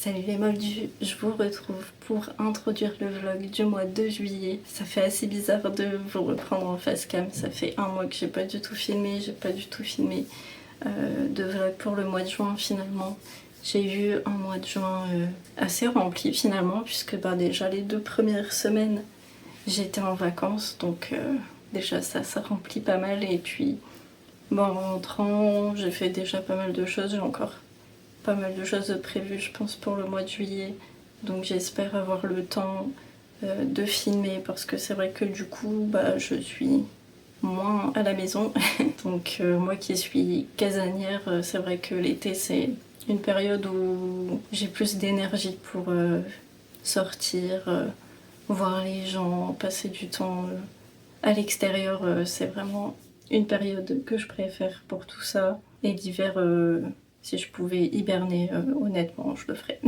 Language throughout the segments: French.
Salut les moldus, je vous retrouve pour introduire le vlog du mois de juillet. Ça fait assez bizarre de vous reprendre en face cam, ça fait un mois que j'ai pas du tout filmé, de vlog pour le mois de juin finalement. J'ai eu un mois de juin assez rempli finalement, puisque déjà les 2 premières semaines j'étais en vacances, donc déjà ça remplit pas mal. Et puis en rentrant j'ai fait déjà pas mal de choses, j'ai encore pas mal de choses prévues je pense pour le mois de juillet, donc j'espère avoir le temps de filmer, parce que c'est vrai que du coup je suis moins à la maison donc moi qui suis casanière, c'est vrai que l'été c'est une période où j'ai plus d'énergie pour sortir, voir les gens, passer du temps à l'extérieur. C'est vraiment une période que je préfère pour tout ça. Et l'hiver, si je pouvais hiberner, honnêtement, je le ferais.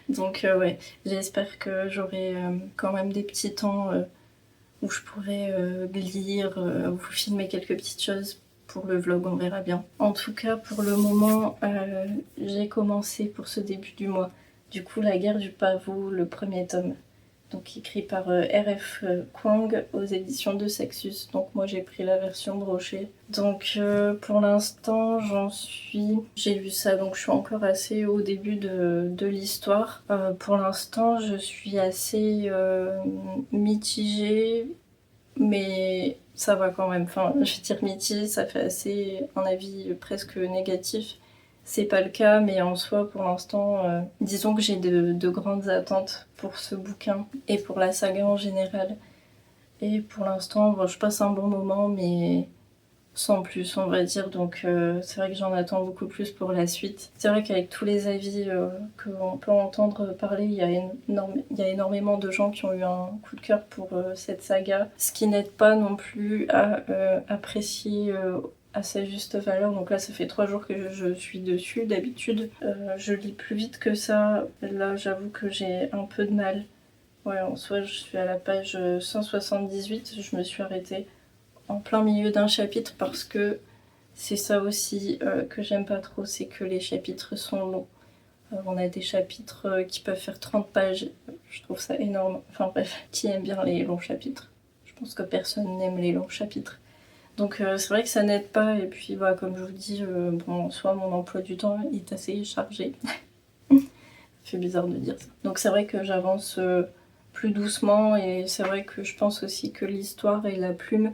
Donc ouais, j'espère que j'aurai quand même des petits temps où je pourrais lire, vous filmer quelques petites choses pour le vlog, on verra bien. En tout cas, pour le moment, j'ai commencé pour ce début du mois, du coup, La guerre du pavot, le premier tome. Donc écrit par R.F. Kuang aux éditions de Sexus. Donc moi j'ai pris la version brochée. Donc pour l'instant j'ai lu ça, donc je suis encore assez au début de l'histoire. Pour l'instant je suis assez mitigée, mais ça va quand même. Enfin, je vais dire mitigée, ça fait assez un avis presque négatif. C'est pas le cas, mais en soi, pour l'instant, disons que j'ai de grandes attentes pour ce bouquin et pour la saga en général. Et pour l'instant, je passe un bon moment, mais sans plus, on va dire. Donc c'est vrai que j'en attends beaucoup plus pour la suite. C'est vrai qu'avec tous les avis qu'on peut entendre parler, il y a énormément de gens qui ont eu un coup de cœur pour cette saga, ce qui n'aide pas non plus à apprécier à sa juste valeur. Donc là ça fait 3 jours que je suis dessus. D'habitude je lis plus vite que ça. Là j'avoue que j'ai un peu de mal. Ouais, en soi je suis à la page 178, je me suis arrêtée en plein milieu d'un chapitre, parce que c'est ça aussi que j'aime pas trop, c'est que les chapitres sont longs. On a des chapitres qui peuvent faire 30 pages, je trouve ça énorme. Enfin bref, qui aime bien les longs chapitres? Je pense que personne n'aime les longs chapitres. Donc c'est vrai que ça n'aide pas, et puis comme je vous dis, en soi mon emploi du temps est assez chargé. Ça fait bizarre de dire ça. Donc c'est vrai que j'avance plus doucement, et c'est vrai que je pense aussi que l'histoire et la plume,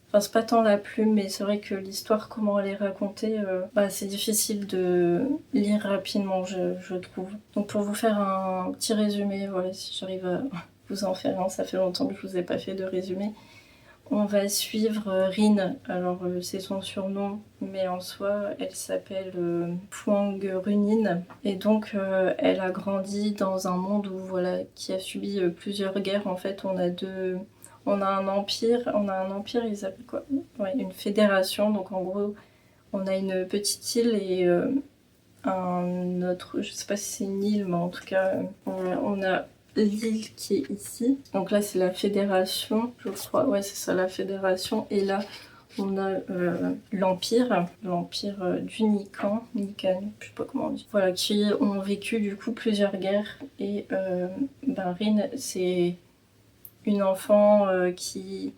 enfin c'est pas tant la plume, mais c'est vrai que l'histoire, comment elle est racontée, c'est difficile de lire rapidement, je trouve. Donc pour vous faire un petit résumé, voilà, si j'arrive à vous en faire un, ça fait longtemps que je vous ai pas fait de résumé. On va suivre Rin, alors c'est son surnom, mais en soi elle s'appelle Phuang Runin, et donc elle a grandi dans un monde où, qui a subi plusieurs guerres. En fait on on a un empire, ils appellent quoi? Ouais, une fédération, donc en gros, on a une petite île et un autre, je sais pas si c'est une île, mais en tout cas, on a l'île qui est ici. Donc là, c'est la fédération, je crois. Ouais, c'est ça, la fédération. Et là, on a l'empire du Nikan, je sais pas comment on dit. Voilà, qui ont vécu du coup plusieurs guerres. Et Rin, c'est une enfant qui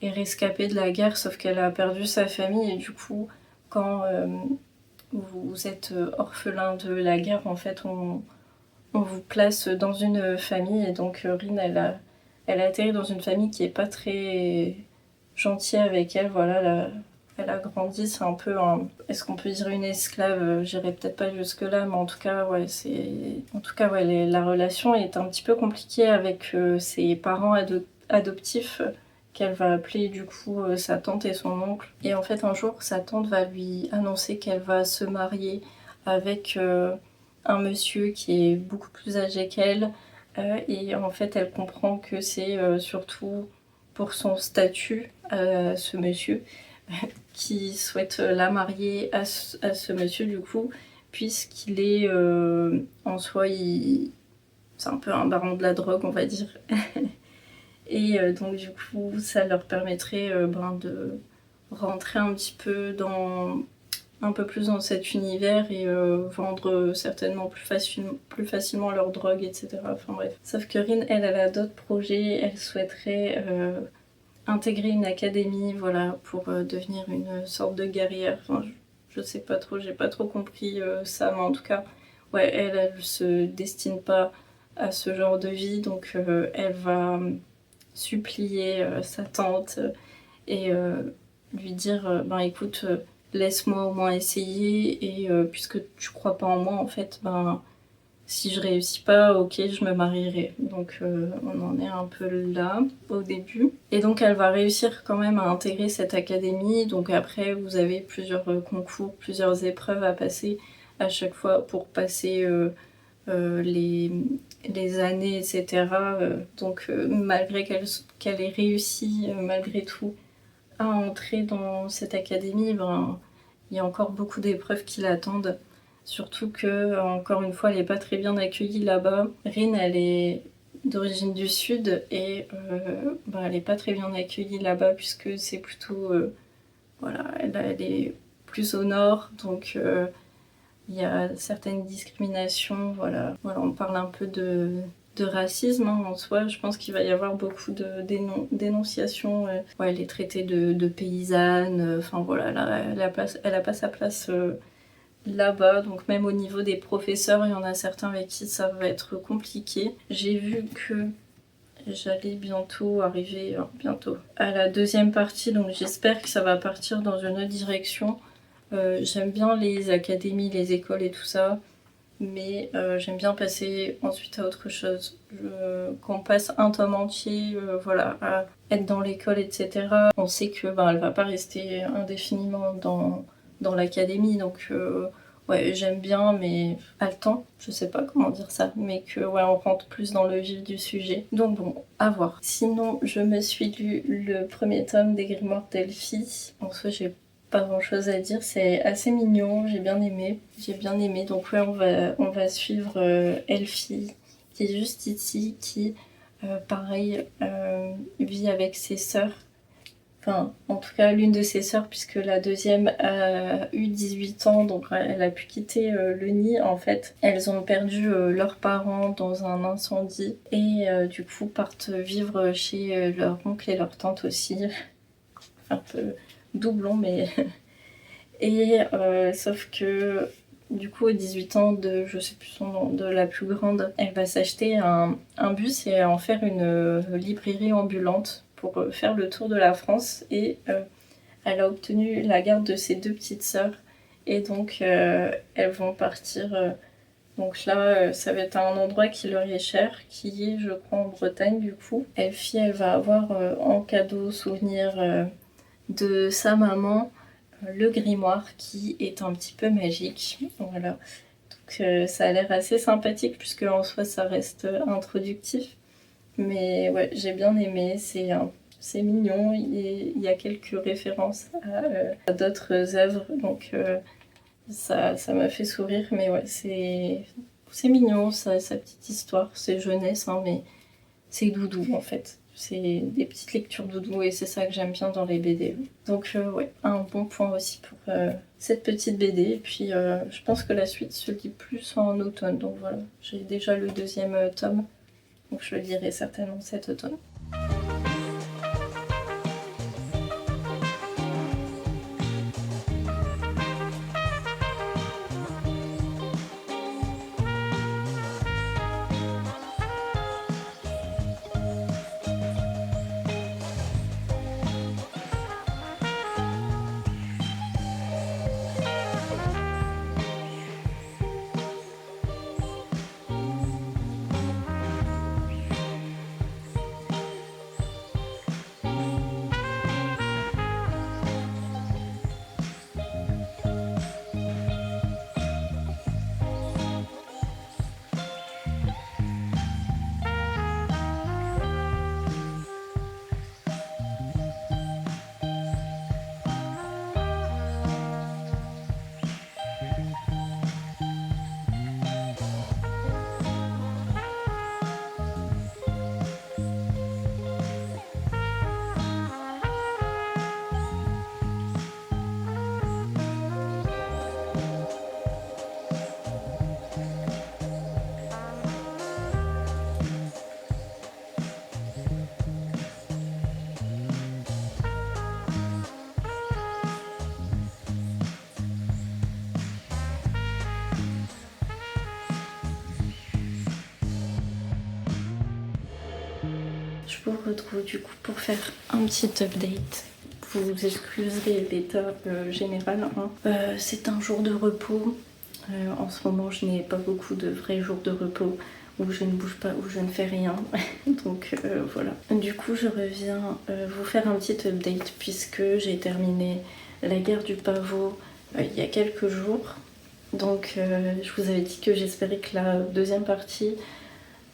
est rescapée de la guerre, sauf qu'elle a perdu sa famille. Et du coup, quand vous êtes orphelin de la guerre, en fait, on vous place dans une famille. Et donc, Rin, elle a atterri dans une famille qui est pas très gentille avec elle. Voilà, elle a grandi, c'est un peu est-ce qu'on peut dire une esclave? J'irai peut-être pas jusque-là, mais en tout cas, ouais, la relation est un petit peu compliquée avec ses parents adoptifs qu'elle va appeler du coup sa tante et son oncle. Et en fait, un jour, sa tante va lui annoncer qu'elle va se marier avec un monsieur qui est beaucoup plus âgé qu'elle. Et en fait, elle comprend que c'est surtout pour son statut, ce monsieur, qui souhaite la marier à ce monsieur du coup, puisqu'il est en soi, c'est un peu un baron de la drogue, on va dire. Et donc du coup, ça leur permettrait de rentrer un petit peu un peu plus dans cet univers et vendre certainement plus facilement leur drogue, etc. Enfin bref. Sauf que Rin, elle a d'autres projets, elle souhaiterait intégrer une académie, voilà, pour devenir une sorte de guerrière. Enfin, je sais pas trop, j'ai pas trop compris ça, mais en tout cas, ouais, elle se destine pas à ce genre de vie, donc elle va supplier sa tante et lui dire ben écoute, laisse-moi au moins essayer et puisque tu crois pas en moi en fait, ben si je réussis pas, ok, je me marierai. Donc on en est un peu là au début. Et donc elle va réussir quand même à intégrer cette académie. Donc après vous avez plusieurs concours, plusieurs épreuves à passer à chaque fois pour passer les années, etc. Donc malgré qu'elle ait réussi malgré tout à entrer dans cette académie, ben, il y a encore beaucoup d'épreuves qui l'attendent. Surtout que, encore une fois, elle n'est pas très bien accueillie là-bas. Rin, elle est d'origine du sud et ben, elle n'est pas très bien accueillie là-bas puisque c'est plutôt... voilà, elle est plus au nord, donc il y a certaines discriminations. Voilà, on parle un peu de racisme en soi. Je pense qu'il va y avoir beaucoup de dénonciations. Ouais, elle est traitée de paysanne. Enfin voilà, là, elle a pas sa place là-bas. Donc même au niveau des professeurs, il y en a certains avec qui ça va être compliqué. J'ai vu que j'allais bientôt arriver à la deuxième partie, donc j'espère que ça va partir dans une autre direction. J'aime bien les académies, les écoles et tout ça, mais j'aime bien passer ensuite à autre chose. Qu'on passe un tome entier, voilà, à être dans l'école, etc. On sait que elle va pas rester indéfiniment dans l'académie, donc ouais, j'aime bien, mais pas le temps, je sais pas comment dire ça, mais que ouais, on rentre plus dans le vif du sujet. Donc bon, à voir. Sinon, je me suis lu le premier tome des Grimoires d'Elphie. En soi, j'ai pas grand chose à dire, c'est assez mignon, j'ai bien aimé. Donc ouais, on va suivre Elphie, qui est juste ici, qui pareil vit avec ses sœurs. Enfin, en tout cas, l'une de ses sœurs, puisque la deuxième a eu 18 ans, donc elle a pu quitter le nid. En fait, elles ont perdu leurs parents dans un incendie et du coup partent vivre chez leur oncle et leur tante aussi. Un peu doublon, mais... Et sauf que du coup, aux 18 ans de, je sais plus son nom, de la plus grande, elle va s'acheter un bus et en faire une librairie ambulante pour faire le tour de la France. Et elle a obtenu la garde de ses deux petites sœurs. Et donc, elles vont partir. Donc là, ça va être un endroit qui leur est cher, qui est, je crois, en Bretagne du coup. Elfie, elle va avoir en cadeau souvenir de sa maman le grimoire qui est un petit peu magique. Voilà. Donc ça a l'air assez sympathique puisque en soi ça reste introductif. Mais ouais, j'ai bien aimé. C'est c'est mignon, il y a quelques références à d'autres œuvres, donc ça m'a fait sourire, mais ouais, c'est mignon, sa petite histoire, c'est jeunesse, hein, mais c'est doudou en fait. C'est des petites lectures doudou et c'est ça que j'aime bien dans les BD. Donc ouais, un bon point aussi pour cette petite BD. Et puis je pense que la suite se lit plus en automne, donc voilà. J'ai déjà le deuxième tome, donc je le lirai certainement cet automne. Je vous retrouve du coup pour faire un petit update. Vous excuserez l'état général, hein. C'est un jour de repos. En ce moment, je n'ai pas beaucoup de vrais jours de repos où je ne bouge pas, où je ne fais rien. Donc voilà. Du coup, je reviens vous faire un petit update puisque j'ai terminé La guerre du pavot il y a quelques jours. Donc je vous avais dit que j'espérais que la deuxième partie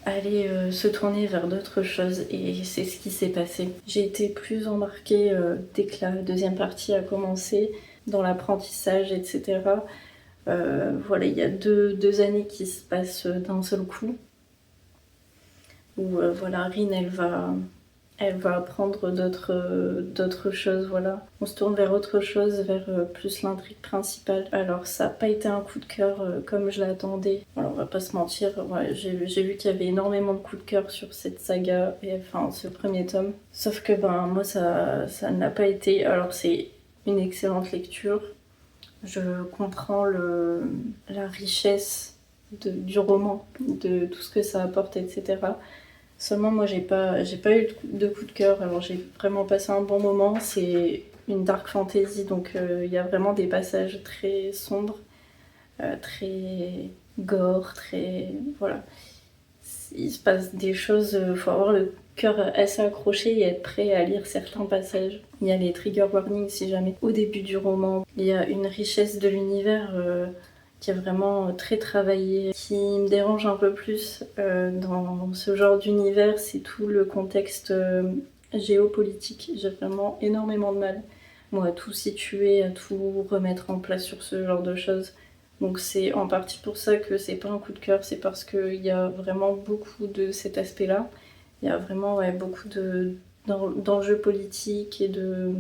allait se tourner vers d'autres choses et c'est ce qui s'est passé. J'ai été plus embarquée dès que la deuxième partie a commencé dans l'apprentissage, etc. Voilà, il y a deux années qui se passent d'un seul coup où voilà, Rin elle va apprendre d'autres choses, voilà. On se tourne vers autre chose, vers plus l'intrigue principale. Alors ça n'a pas été un coup de cœur comme je l'attendais. Alors on va pas se mentir, ouais, j'ai vu qu'il y avait énormément de coups de cœur sur cette saga, et enfin ce premier tome. Sauf que ben moi ça ne l'a pas été. Alors c'est une excellente lecture. Je comprends la richesse du roman, de tout ce que ça apporte, etc. Seulement, moi, j'ai pas eu de coup de cœur. Alors, j'ai vraiment passé un bon moment. C'est une dark fantasy, donc il y a vraiment des passages très sombres, très gore, très. Voilà. Il se passe des choses. Faut avoir le cœur assez accroché et être prêt à lire certains passages. Il y a les trigger warnings si jamais. Au début du roman, il y a une richesse de l'univers. Qui est vraiment très travaillé. Ce qui me dérange un peu plus dans ce genre d'univers, c'est tout le contexte géopolitique. J'ai vraiment énormément de mal, moi, à tout situer, à tout remettre en place sur ce genre de choses. Donc c'est en partie pour ça que c'est pas un coup de cœur, c'est parce qu'il y a vraiment beaucoup de cet aspect-là. Il y a vraiment beaucoup d'enjeux politiques et de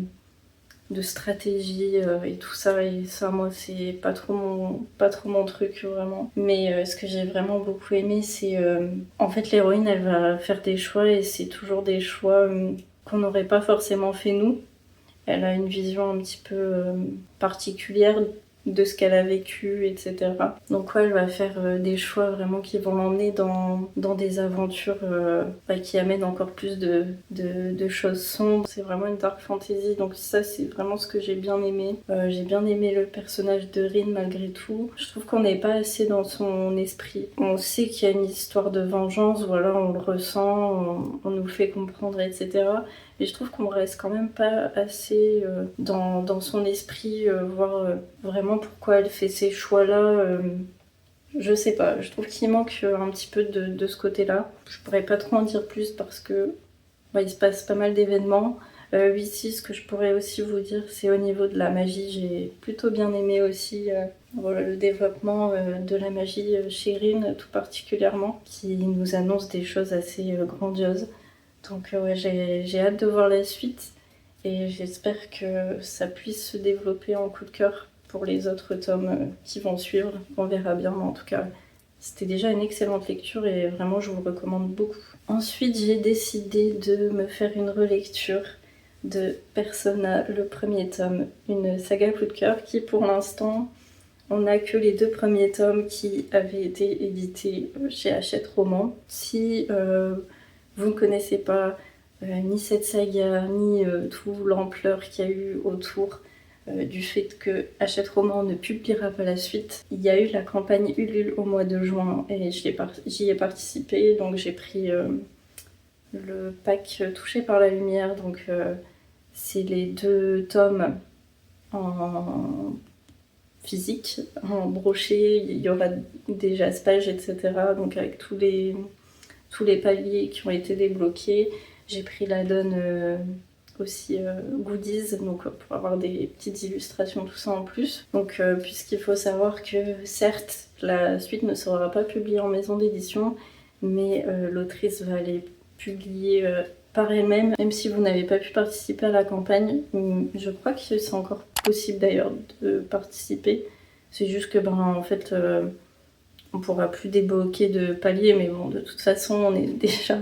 stratégie et tout ça, et ça moi c'est pas trop mon truc vraiment. Mais ce que j'ai vraiment beaucoup aimé, c'est en fait l'héroïne elle va faire des choix et c'est toujours des choix qu'on n'aurait pas forcément fait nous. Elle a une vision un petit peu particulière de ce qu'elle a vécu, etc. Donc ouais, elle va faire des choix vraiment qui vont l'emmener dans des aventures qui amènent encore plus de choses sombres. C'est vraiment une dark fantasy, donc ça c'est vraiment ce que j'ai bien aimé. J'ai bien aimé le personnage de Rin malgré tout. Je trouve qu'on n'est pas assez dans son esprit. On sait qu'il y a une histoire de vengeance, voilà, on le ressent, on nous le fait comprendre, etc. Et je trouve qu'on reste quand même pas assez dans son esprit, voir vraiment pourquoi elle fait ces choix-là. Je sais pas, je trouve qu'il manque un petit peu de ce côté-là. Je pourrais pas trop en dire plus parce que il se passe pas mal d'événements. Ici, ce que je pourrais aussi vous dire, c'est au niveau de la magie. J'ai plutôt bien aimé aussi voilà, le développement de la magie chez Rin, tout particulièrement, qui nous annonce des choses assez grandioses. Donc ouais, j'ai hâte de voir la suite et j'espère que ça puisse se développer en coup de cœur pour les autres tomes qui vont suivre. On verra bien, mais en tout cas, c'était déjà une excellente lecture et vraiment je vous recommande beaucoup. Ensuite, j'ai décidé de me faire une relecture de Persona, le premier tome, une saga coup de cœur qui pour l'instant, on n'a que les 2 premiers tomes qui avaient été édités chez Hachette Roman. Si vous ne connaissez pas ni cette saga, ni toute l'ampleur qu'il y a eu autour du fait que Hachette Roman ne publiera pas la suite. Il y a eu la campagne Ulule au mois de juin et j'y ai participé, donc j'ai pris le pack Touché par la lumière, donc c'est les 2 tomes en physique, en broché, il y aura des jaspages, etc. Donc avec tous les paliers qui ont été débloqués. J'ai pris la donne aussi goodies, donc pour avoir des petites illustrations, tout ça en plus. Donc puisqu'il faut savoir que certes, la suite ne sera pas publiée en maison d'édition, mais l'autrice va les publier par elle-même, même si vous n'avez pas pu participer à la campagne. Je crois que c'est encore possible d'ailleurs de participer. C'est juste que en fait on pourra plus débloquer de paliers, mais bon, de toute façon on est déjà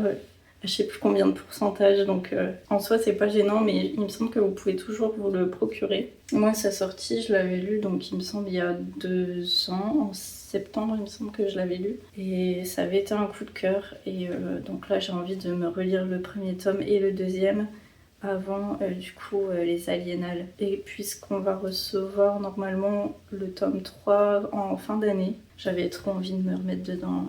je sais plus combien de pourcentage, donc en soi c'est pas gênant, mais il me semble que vous pouvez toujours vous le procurer. Moi sa sortie je l'avais lu, donc il me semble il y a 2 ans, en septembre il me semble que je l'avais lu, et ça avait été un coup de cœur, et donc là j'ai envie de me relire le premier tome et le deuxième avant du coup les Aliénales. Et puisqu'on va recevoir normalement le tome 3 en fin d'année, j'avais trop envie de me remettre dedans.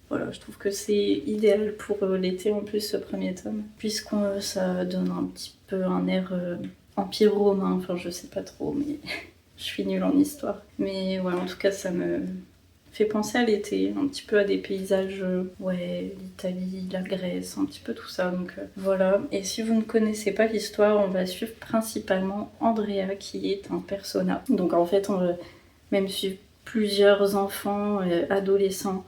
Voilà, je trouve que c'est idéal pour l'été en plus ce premier tome, puisqu'on ça donne un petit peu un air empire romain, enfin je sais pas trop, mais je suis nulle en histoire. Mais ouais, en tout cas ça me fait penser à l'été, un petit peu à des paysages, ouais, l'Italie, la Grèce, un petit peu tout ça, donc voilà. Et si vous ne connaissez pas l'histoire, on va suivre principalement Andrea qui est un persona. Donc en fait on va même suivre plusieurs enfants, adolescents,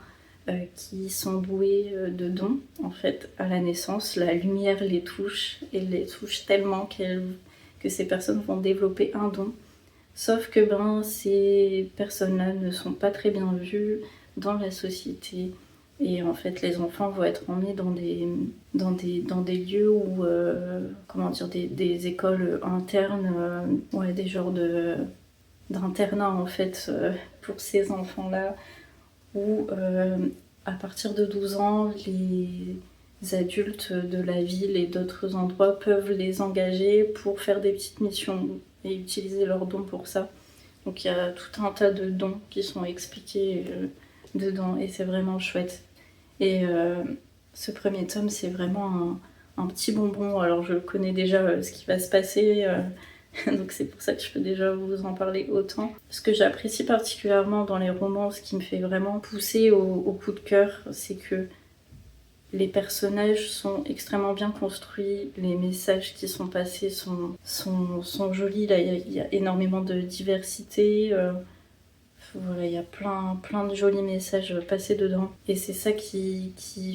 qui sont doués de dons, en fait, à la naissance. La lumière les touche, et les touche tellement que ces personnes vont développer un don. Sauf que ces personnes-là ne sont pas très bien vues dans la société. Et en fait, les enfants vont être emmenés dans des lieux où, comment dire, des écoles internes, ouais, des genres d'internat, en fait, pour ces enfants-là, où à partir de 12 ans, les adultes de la ville et d'autres endroits peuvent les engager pour faire des petites missions et utiliser leurs dons pour ça. Donc il y a tout un tas de dons qui sont expliqués dedans et c'est vraiment chouette. Et ce premier tome, c'est vraiment un petit bonbon. Alors je connais déjà ce qui va se passer, donc c'est pour ça que je peux déjà vous en parler autant. Ce que j'apprécie particulièrement dans les romans, ce qui me fait vraiment pousser au coup de cœur, c'est que les personnages sont extrêmement bien construits, les messages qui sont passés sont jolis. Là, il y a énormément de diversité. Voilà, il y a plein de jolis messages passés dedans. Et c'est ça qui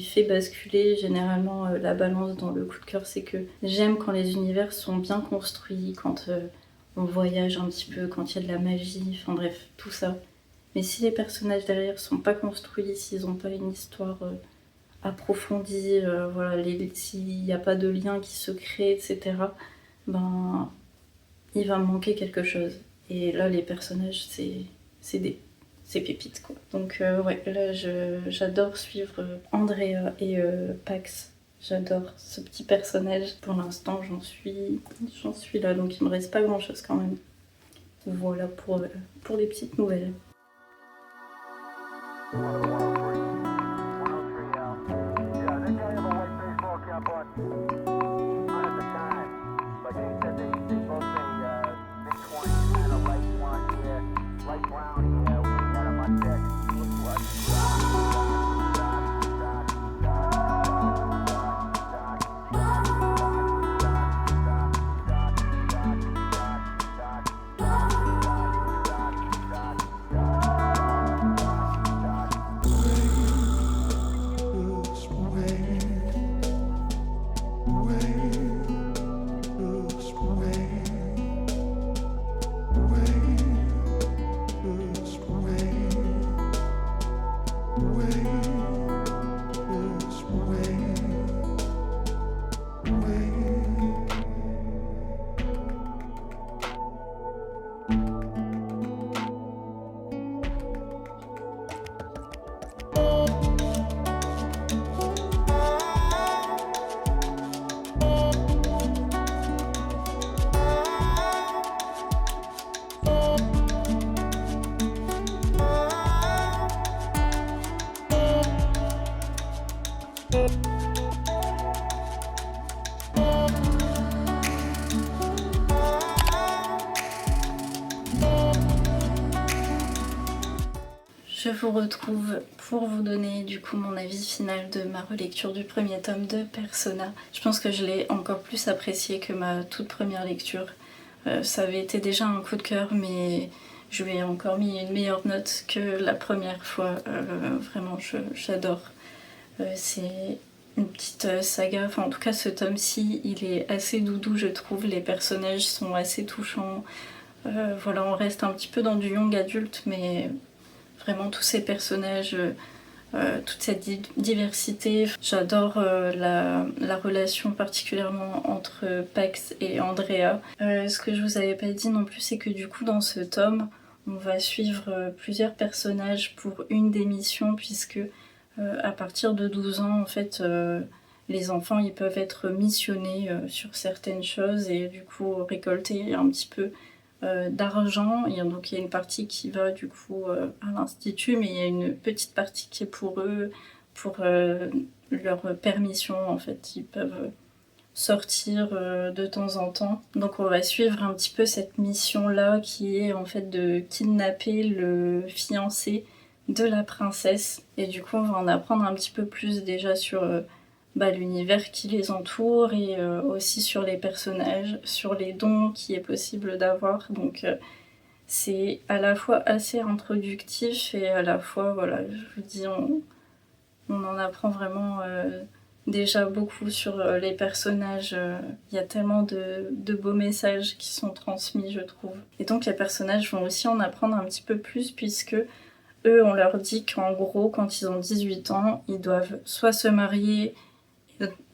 fait basculer généralement la balance dans le coup de cœur. C'est que j'aime quand les univers sont bien construits, quand on voyage un petit peu, quand il y a de la magie, enfin bref, tout ça. Mais si les personnages derrière sont pas construits, s'ils n'ont pas une histoire approfondie, voilà, s'il n'y a pas de lien qui se crée, etc., il va me manquer quelque chose. Et là, les personnages, c'est pépites, quoi. Donc ouais, là j'adore suivre Andrea et Pax. J'adore ce petit personnage. Pour l'instant, j'en suis là, donc il me reste pas grand chose quand même. Voilà pour les petites nouvelles. je vous retrouve pour vous donner du coup mon avis final de ma relecture du premier tome de Persona. Je pense que je l'ai encore plus apprécié que ma toute première lecture. Ça avait été déjà un coup de cœur, mais je lui ai encore mis une meilleure note que la première fois. Vraiment, j'adore. C'est une petite saga, enfin en tout cas ce tome-ci, il est assez doudou je trouve, les personnages sont assez touchants. Voilà, on reste un petit peu dans du young adulte, mais vraiment tous ces personnages, toute cette diversité. J'adore la relation particulièrement entre Pax et Andrea. Ce que je vous avais pas dit non plus, c'est que du coup dans ce tome, on va suivre plusieurs personnages pour une des missions, puisque à partir de 12 ans, en fait, les enfants ils peuvent être missionnés sur certaines choses et du coup récolter un petit peu d'argent. Et donc il y a une partie qui va du coup à l'institut, mais il y a une petite partie qui est pour eux, pour leur permission en fait. Ils peuvent sortir de temps en temps. Donc on va suivre un petit peu cette mission-là qui est en fait de kidnapper le fiancé de la princesse. Et du coup on va en apprendre un petit peu plus déjà sur l'univers qui les entoure et aussi sur les personnages, sur les dons qui est possible d'avoir. Donc c'est à la fois assez introductif et à la fois, voilà, je vous dis, on en apprend vraiment déjà beaucoup sur les personnages. Il y a tellement de beaux messages qui sont transmis, je trouve. Et donc les personnages vont aussi en apprendre un petit peu plus puisque eux, on leur dit qu'en gros, quand ils ont 18 ans, ils doivent soit se marier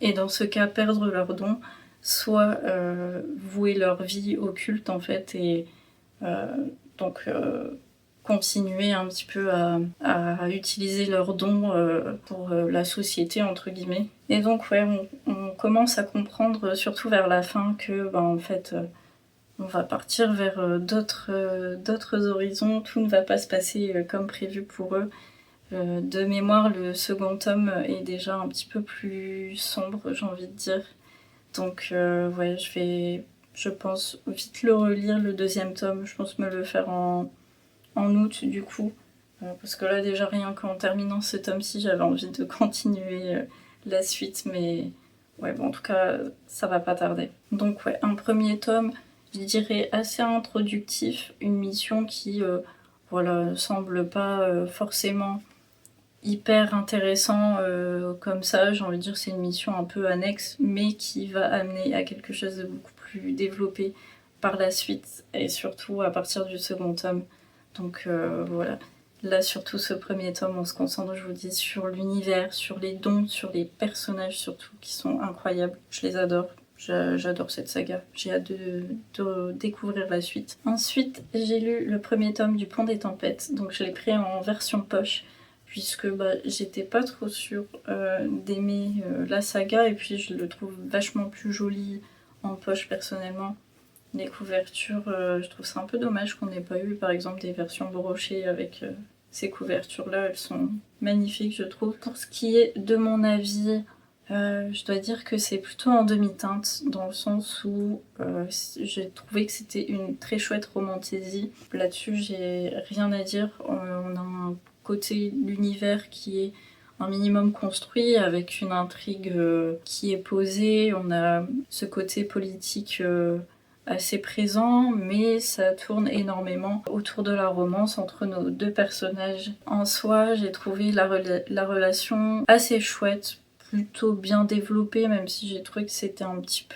et dans ce cas perdre leurs dons, soit vouer leur vie au culte en fait et donc continuer un petit peu à utiliser leurs dons pour la société entre guillemets. Et donc ouais, on commence à comprendre surtout vers la fin que en fait on va partir vers d'autres horizons, tout ne va pas se passer comme prévu pour eux. De mémoire, le second tome est déjà un petit peu plus sombre, j'ai envie de dire. Donc ouais, je pense, vite le relire, le deuxième tome. Je pense me le faire en août du coup. Parce que là déjà rien qu'en terminant ce tome-ci, j'avais envie de continuer la suite. Mais ouais, bon, en tout cas, ça va pas tarder. Donc ouais, un premier tome, je dirais assez introductif. Une mission qui, voilà, semble pas forcément hyper intéressant comme ça, j'ai envie de dire c'est une mission un peu annexe, mais qui va amener à quelque chose de beaucoup plus développé par la suite, et surtout à partir du second tome. Donc voilà, là surtout ce premier tome, on se concentre, je vous dis, sur l'univers, sur les dons, sur les personnages surtout, qui sont incroyables, je les adore. J'adore cette saga, j'ai hâte de découvrir la suite. Ensuite, j'ai lu le premier tome du Pont des Tempêtes, donc je l'ai pris en version poche, puisque j'étais pas trop sûre d'aimer la saga, et puis je le trouve vachement plus joli en poche personnellement. Les couvertures, je trouve ça un peu dommage qu'on n'ait pas eu par exemple des versions brochées avec ces couvertures-là, elles sont magnifiques je trouve. Pour ce qui est de mon avis, je dois dire que c'est plutôt en demi-teinte, dans le sens où j'ai trouvé que c'était une très chouette romantésie. Là-dessus, j'ai rien à dire. On a un côté l'univers qui est un minimum construit, avec une intrigue qui est posée. On a ce côté politique assez présent, mais ça tourne énormément autour de la romance entre nos deux personnages. En soi, j'ai trouvé la relation assez chouette, plutôt bien développée, même si j'ai trouvé que c'était un petit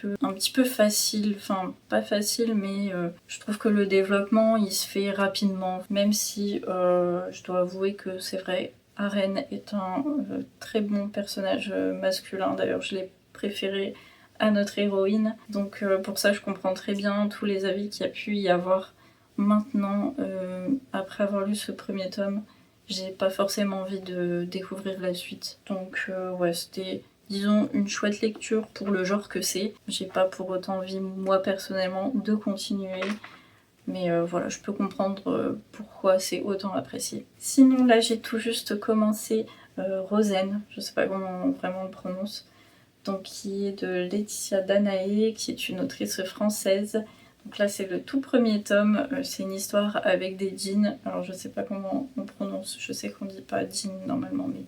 peu facile, enfin pas facile, mais je trouve que le développement il se fait rapidement, même si je dois avouer que c'est vrai, Aren est un très bon personnage masculin, d'ailleurs je l'ai préféré à notre héroïne, donc pour ça je comprends très bien tous les avis qu'il y a pu y avoir. Maintenant, après avoir lu ce premier tome, j'ai pas forcément envie de découvrir la suite. Donc ouais, c'était, disons, une chouette lecture pour le genre que c'est. J'ai pas pour autant envie, moi personnellement, de continuer. Mais voilà, je peux comprendre pourquoi c'est autant apprécié. Sinon, là, j'ai tout juste commencé Rosen, je sais pas comment vraiment on le prononce, donc qui est de Laetitia Danaé, qui est une autrice française. Donc là c'est le tout premier tome, c'est une histoire avec des djinns. Alors je sais pas comment on prononce, je sais qu'on dit pas djinn normalement, mais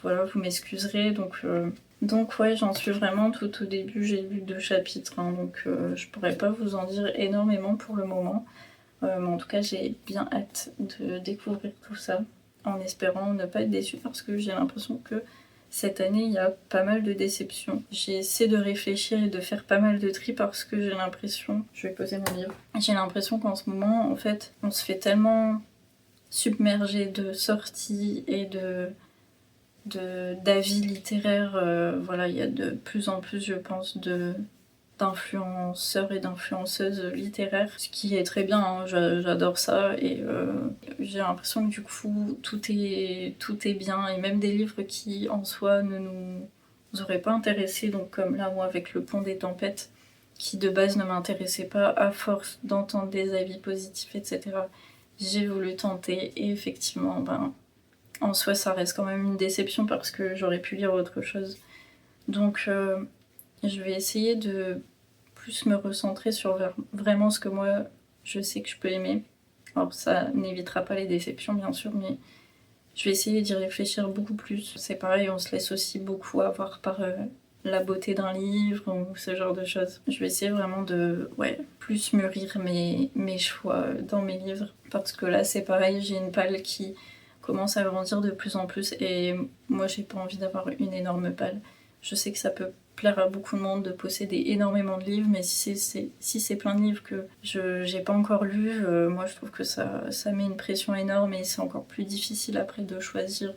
voilà, vous m'excuserez. Donc ouais, j'en suis vraiment tout au début, j'ai lu 2 chapitres, hein, donc je pourrais pas vous en dire énormément pour le moment. Mais en tout cas, j'ai bien hâte de découvrir tout ça, en espérant ne pas être déçue parce que j'ai l'impression que cette année, il y a pas mal de déceptions. J'ai essayé de réfléchir et de faire pas mal de tri parce que j'ai l'impression... Je vais poser mon livre. J'ai l'impression qu'en ce moment, en fait, on se fait tellement submerger de sorties et d'avis littéraires. Voilà, il y a de plus en plus, je pense, d'influenceurs et d'influenceuses littéraires, ce qui est très bien, hein, j'adore ça, et j'ai l'impression que du coup tout est bien, et même des livres qui en soi ne nous auraient pas intéressés, donc comme là moi avec Le Pont des Tempêtes, qui de base ne m'intéressait pas, à force d'entendre des avis positifs, etc. J'ai voulu tenter, et effectivement, en soi ça reste quand même une déception parce que j'aurais pu lire autre chose. Donc je vais essayer de plus me recentrer sur vraiment ce que moi je sais que je peux aimer. Alors ça n'évitera pas les déceptions bien sûr, mais je vais essayer d'y réfléchir beaucoup plus. C'est pareil, on se laisse aussi beaucoup avoir par la beauté d'un livre ou ce genre de choses. Je vais essayer vraiment de plus mûrir mes choix dans mes livres. Parce que là c'est pareil, j'ai une palle qui commence à grandir de plus en plus et moi j'ai pas envie d'avoir une énorme palle. Je sais que ça peut plaire à beaucoup de monde de posséder énormément de livres, mais si c'est plein de livres que j'ai pas encore lus, moi je trouve que ça met une pression énorme et c'est encore plus difficile après de choisir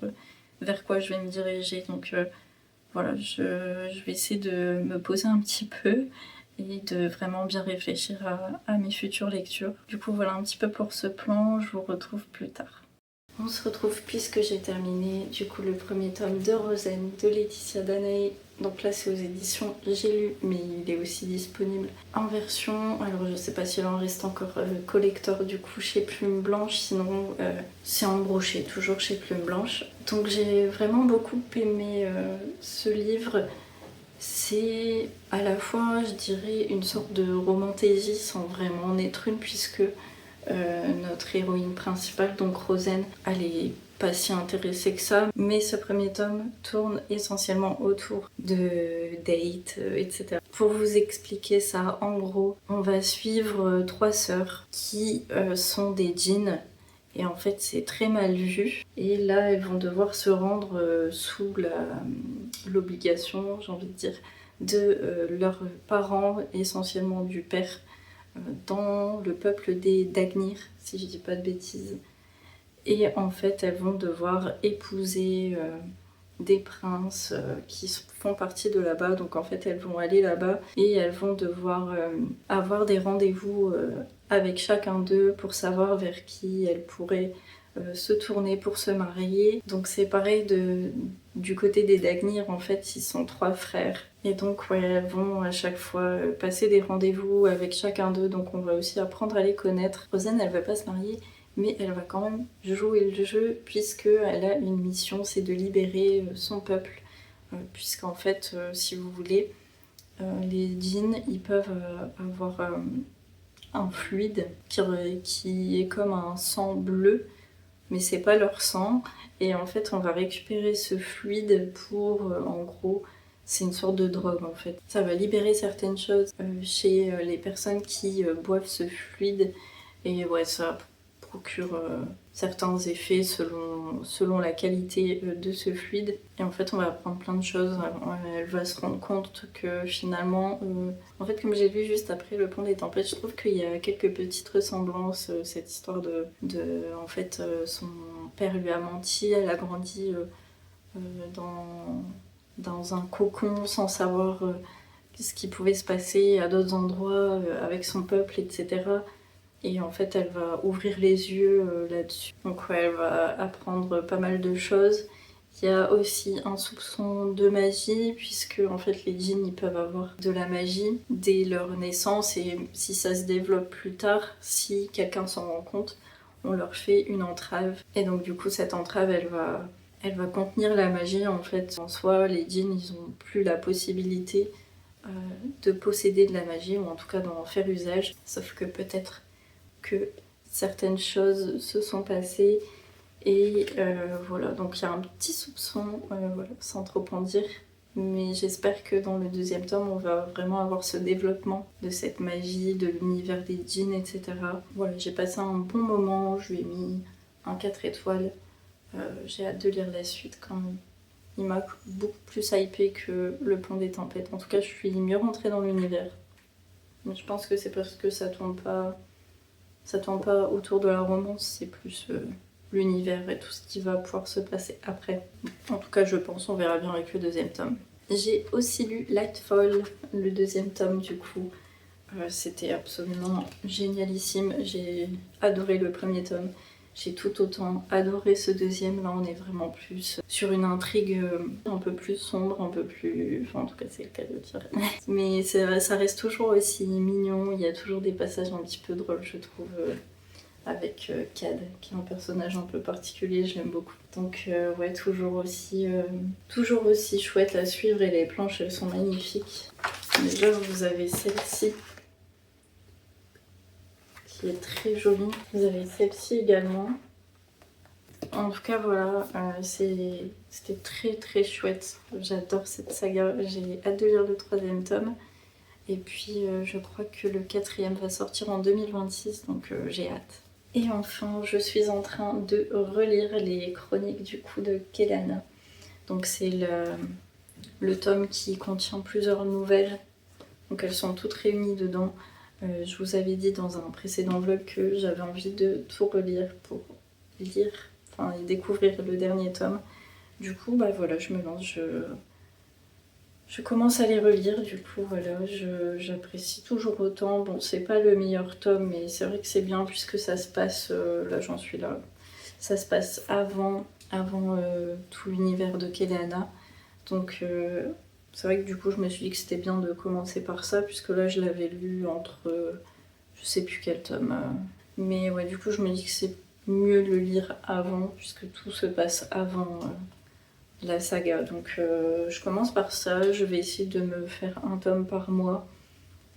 vers quoi je vais me diriger. Donc voilà, je vais essayer de me poser un petit peu et de vraiment bien réfléchir à mes futures lectures. Du coup voilà un petit peu pour ce plan, je vous retrouve plus tard. On se retrouve puisque j'ai terminé du coup le premier tome de Rosen de Laetitia Danae. Donc là c'est aux éditions J'ai lu, mais il est aussi disponible en version, alors je sais pas s'il en reste encore collector du coup chez Plume Blanche, sinon c'est en brochet, toujours chez Plume Blanche. Donc j'ai vraiment beaucoup aimé ce livre. C'est à la fois je dirais une sorte de romantaisie sans vraiment en être une, puisque notre héroïne principale, donc Rosen, elle est pas si intéressée que ça, mais ce premier tome tourne essentiellement autour de dates, etc. Pour vous expliquer ça, en gros, on va suivre 3 sœurs qui sont des djinns, et en fait c'est très mal vu, et là elles vont devoir se rendre sous l'obligation, j'ai envie de dire, de leurs parents, essentiellement du père, dans le peuple des Dagnir, si je dis pas de bêtises. Et en fait, elles vont devoir épouser des princes qui font partie de là-bas. Donc en fait, elles vont aller là-bas et elles vont devoir avoir des rendez-vous avec chacun d'eux pour savoir vers qui elles pourraient se tourner pour se marier. Donc c'est pareil du côté des Dagnir, en fait, ils sont 3 frères. Et donc elles vont à chaque fois passer des rendez-vous avec chacun d'eux, donc on va aussi apprendre à les connaître. Rosen, elle va pas se marier, mais elle va quand même jouer le jeu, puisqu'elle a une mission, c'est de libérer son peuple. Puisqu'en fait, si vous voulez, les djinns, ils peuvent avoir un fluide qui est comme un sang bleu, mais c'est pas leur sang, et en fait on va récupérer ce fluide pour en gros c'est une sorte de drogue en fait. Ça va libérer certaines choses chez les personnes qui boivent ce fluide, et ça procure certains effets selon la qualité de ce fluide, et en fait on va apprendre plein de choses. Elle va se rendre compte que finalement en fait, comme j'ai vu juste après Le Pont des Tempêtes, je trouve qu'il y a quelques petites ressemblances, cette histoire en fait son père lui a menti, elle a grandi dans un cocon sans savoir ce qui pouvait se passer à d'autres endroits avec son peuple, etc. Et en fait, elle va ouvrir les yeux là-dessus. Donc elle va apprendre pas mal de choses. Il y a aussi un soupçon de magie, puisque en fait les djinns ils peuvent avoir de la magie dès leur naissance, et si ça se développe plus tard, si quelqu'un s'en rend compte, on leur fait une entrave. Et donc du coup cette entrave elle va contenir la magie en fait. En soi, les djinns ils ont plus la possibilité de posséder de la magie, ou en tout cas d'en faire usage. Sauf que peut-être que certaines choses se sont passées et voilà, donc il y a un petit soupçon, voilà, sans trop en dire. Mais j'espère que dans le deuxième tome, on va vraiment avoir ce développement de cette magie, de l'univers des djinns, etc. Voilà, j'ai passé un bon moment, je lui ai mis un 4 étoiles. J'ai hâte de lire la suite quand même. Il m'a beaucoup plus hypé que Le Pont des Tempêtes. En tout cas, je suis mieux rentrée dans l'univers. Mais je pense que c'est parce que ça tourne pas autour de la romance, c'est plus l'univers et tout ce qui va pouvoir se passer après. En tout cas, je pense, on verra bien avec le deuxième tome. J'ai aussi lu Lightfall, le deuxième tome du coup. C'était absolument génialissime. J'ai adoré le premier tome. J'ai tout autant adoré ce deuxième. Là, on est vraiment plus sur une intrigue un peu plus sombre, un peu plus... Enfin, en tout cas, c'est le cas de le dire. Mais ça reste toujours aussi mignon. Il y a toujours des passages un petit peu drôles, je trouve, avec Cad, qui est un personnage un peu particulier. Je l'aime beaucoup. Donc, ouais, toujours aussi chouette à suivre. Et les planches, elles sont magnifiques. Déjà, vous avez celle-ci, qui est très jolie. Vous avez celle-ci également. En tout cas, voilà, c'était très très chouette. J'adore cette saga. J'ai hâte de lire le troisième tome. Et puis, je crois que le quatrième va sortir en 2026, donc j'ai hâte. Et enfin, je suis en train de relire les chroniques du coup de Kelana. Donc c'est le tome qui contient plusieurs nouvelles. Donc elles sont toutes réunies dedans. Je vous avais dit dans un précédent vlog que j'avais envie de tout relire pour lire, enfin et découvrir le dernier tome. Du coup, bah voilà, je me lance, je commence à les relire, du coup voilà, j'apprécie toujours autant. Bon, c'est pas le meilleur tome, mais c'est vrai que c'est bien puisque ça se passe, là j'en suis là, ça se passe avant tout l'univers de Keleana. Donc c'est vrai que du coup je me suis dit que c'était bien de commencer par ça, puisque là je l'avais lu entre, je sais plus quel tome. Mais ouais, du coup je me dis que c'est mieux de le lire avant, puisque tout se passe avant la saga. Donc je commence par ça, je vais essayer de me faire un tome par mois.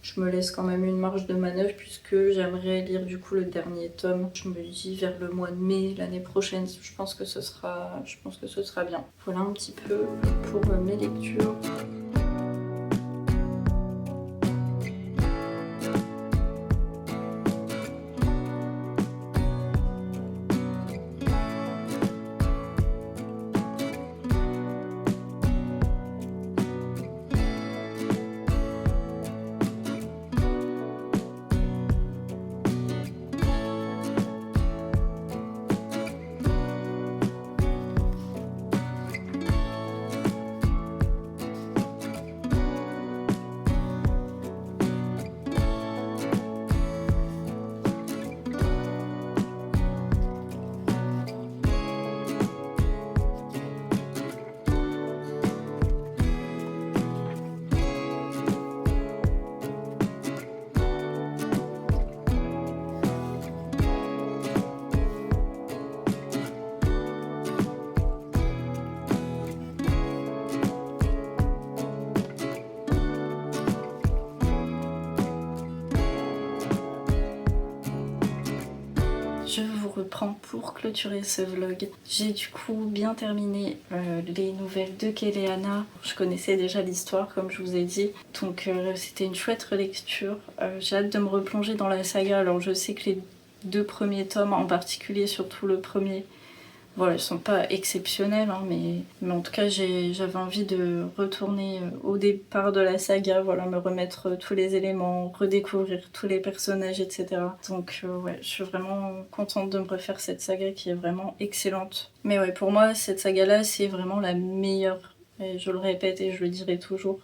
Je me laisse quand même une marge de manœuvre puisque j'aimerais lire du coup le dernier tome. Je me dis vers le mois de mai l'année prochaine, je pense que ce sera bien. Voilà un petit peu pour mes lectures. Je vous reprends pour clôturer ce vlog. J'ai du coup bien terminé les nouvelles de Keleana. Je connaissais déjà l'histoire comme je vous ai dit, donc c'était une chouette relecture. J'ai hâte de me replonger dans la saga. Alors je sais que les deux premiers tomes, en particulier surtout le premier, voilà, ils sont pas exceptionnels, hein, mais en tout cas j'avais envie de retourner au départ de la saga, voilà, me remettre tous les éléments, redécouvrir tous les personnages, etc. Donc ouais, je suis vraiment contente de me refaire cette saga qui est vraiment excellente. Mais ouais, pour moi, cette saga-là, c'est vraiment la meilleure, et je le répète et je le dirai toujours,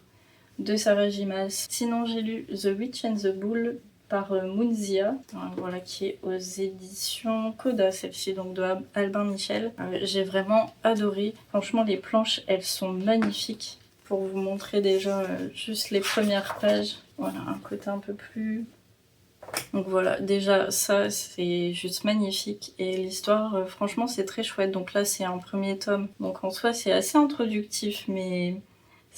de Sarah J. Maas. Sinon, j'ai lu The Witch and the Bull par Moonzia, voilà, qui est aux éditions Coda, celle-ci, donc de Albin Michel. J'ai vraiment adoré. Franchement, les planches, elles sont magnifiques. Pour vous montrer déjà juste les premières pages. Voilà, un côté un peu plus... Donc voilà, déjà ça c'est juste magnifique et l'histoire franchement c'est très chouette. Donc là c'est un premier tome, donc en soi c'est assez introductif mais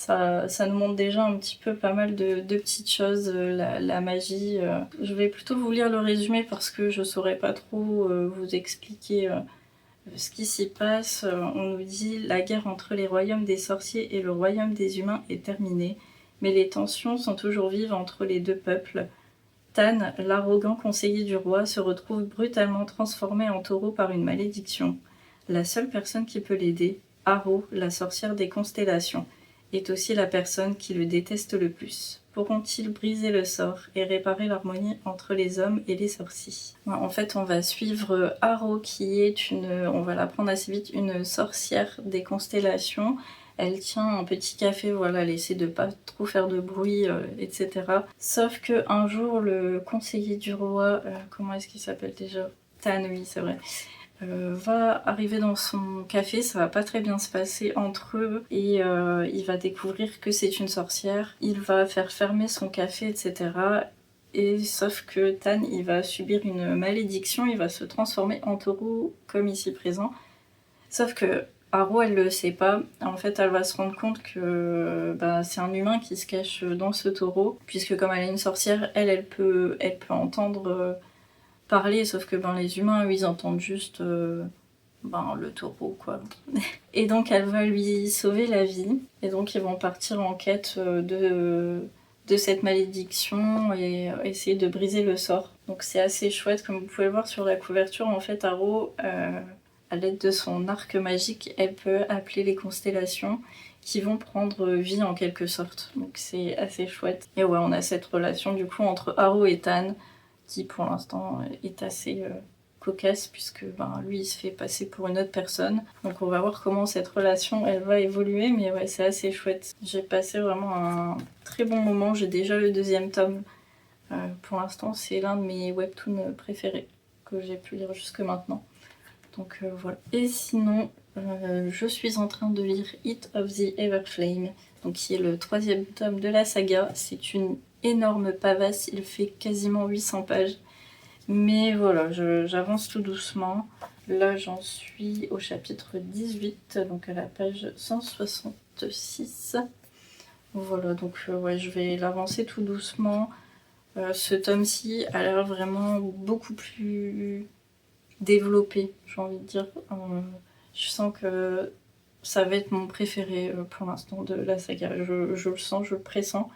Ça nous montre déjà un petit peu pas mal de petites choses, la magie. Je vais plutôt vous lire le résumé parce que je saurais pas trop vous expliquer ce qui s'y passe. On nous dit: la guerre entre les royaumes des sorciers et le royaume des humains est terminée, mais les tensions sont toujours vives entre les deux peuples. Tan, l'arrogant conseiller du roi, se retrouve brutalement transformé en taureau par une malédiction. La seule personne qui peut l'aider, Aro, la sorcière des constellations, est aussi la personne qui le déteste le plus. Pourront-ils briser le sort et réparer l'harmonie entre les hommes et les sorciers? En fait, on va suivre Aro, qui est on va l'apprendre assez vite, une sorcière des constellations. Elle tient un petit café, voilà, elle essaie de pas trop faire de bruit, etc. Sauf que un jour, le conseiller du roi, comment est-ce qu'il s'appelle déjà? Tan, oui, c'est vrai. Va arriver dans son café, ça va pas très bien se passer entre eux et il va découvrir que c'est une sorcière. Il va faire fermer son café, etc. Et sauf que Tan, il va subir une malédiction, il va se transformer en taureau comme ici présent. Sauf que Aro, elle le sait pas. En fait, elle va se rendre compte que c'est un humain qui se cache dans ce taureau, puisque comme elle est une sorcière, elle peut entendre parler, sauf que les humains, eux, ils entendent juste le taureau, quoi. Et donc, elle va lui sauver la vie. Et donc, ils vont partir en quête de cette malédiction et essayer de briser le sort. Donc, c'est assez chouette. Comme vous pouvez le voir sur la couverture, en fait, Aro, à l'aide de son arc magique, elle peut appeler les constellations qui vont prendre vie en quelque sorte. Donc, c'est assez chouette. Et ouais, on a cette relation, du coup, entre Aro et Tan, qui pour l'instant est assez cocasse puisque lui il se fait passer pour une autre personne. Donc on va voir comment cette relation elle va évoluer, mais ouais, c'est assez chouette. J'ai passé vraiment un très bon moment, j'ai déjà le 2e tome. Pour l'instant c'est l'un de mes webtoons préférés que j'ai pu lire jusque maintenant. Donc voilà. Et sinon, je suis en train de lire Hit of the Everflame, donc qui est le 3e tome de la saga. C'est une énorme pavasse, il fait quasiment 800 pages. Mais voilà, j'avance tout doucement. Là, j'en suis au chapitre 18, donc à la page 166. Voilà, donc ouais, je vais l'avancer tout doucement. Ce tome-ci a l'air vraiment beaucoup plus développé, j'ai envie de dire. Je sens que ça va être mon préféré pour l'instant de la saga. Je le sens, je le pressens.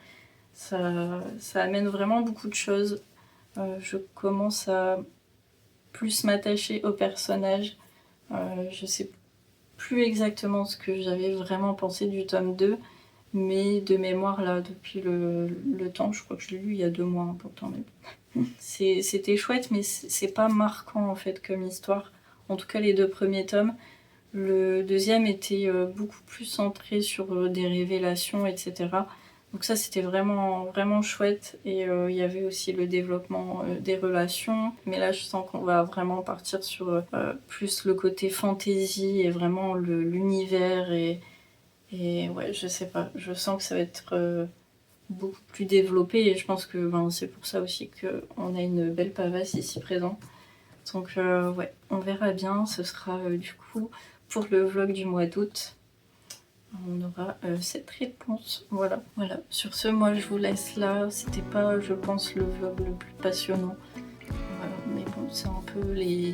Ça amène vraiment beaucoup de choses. Je commence à plus m'attacher au personnage. Je sais plus exactement ce que j'avais vraiment pensé du tome 2, mais de mémoire là, depuis le temps, je crois que je l'ai lu il y a 2 mois pourtant. C'était chouette, mais c'est pas marquant en fait comme histoire. En tout cas les 2 premiers tomes. Le 2e était beaucoup plus centré sur des révélations, etc. Donc ça c'était vraiment, vraiment chouette. Et il y avait aussi le développement des relations. Mais là je sens qu'on va vraiment partir sur plus le côté fantasy et vraiment l'univers. Et ouais, je sais pas, je sens que ça va être beaucoup plus développé. Et je pense que c'est pour ça aussi qu'on a une belle pavasse ici présent. Donc ouais, on verra bien. Ce sera du coup pour le vlog du mois d'août. On aura cette réponse. Voilà. Sur ce, moi je vous laisse là. C'était pas, je pense, le vlog le plus passionnant. Voilà. Mais bon, c'est un peu les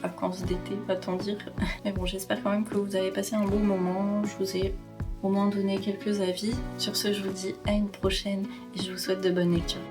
vacances d'été, va-t-on dire. Mais bon, j'espère quand même que vous avez passé un bon moment. Je vous ai au moins donné quelques avis. Sur ce, je vous dis à une prochaine et je vous souhaite de bonnes lectures.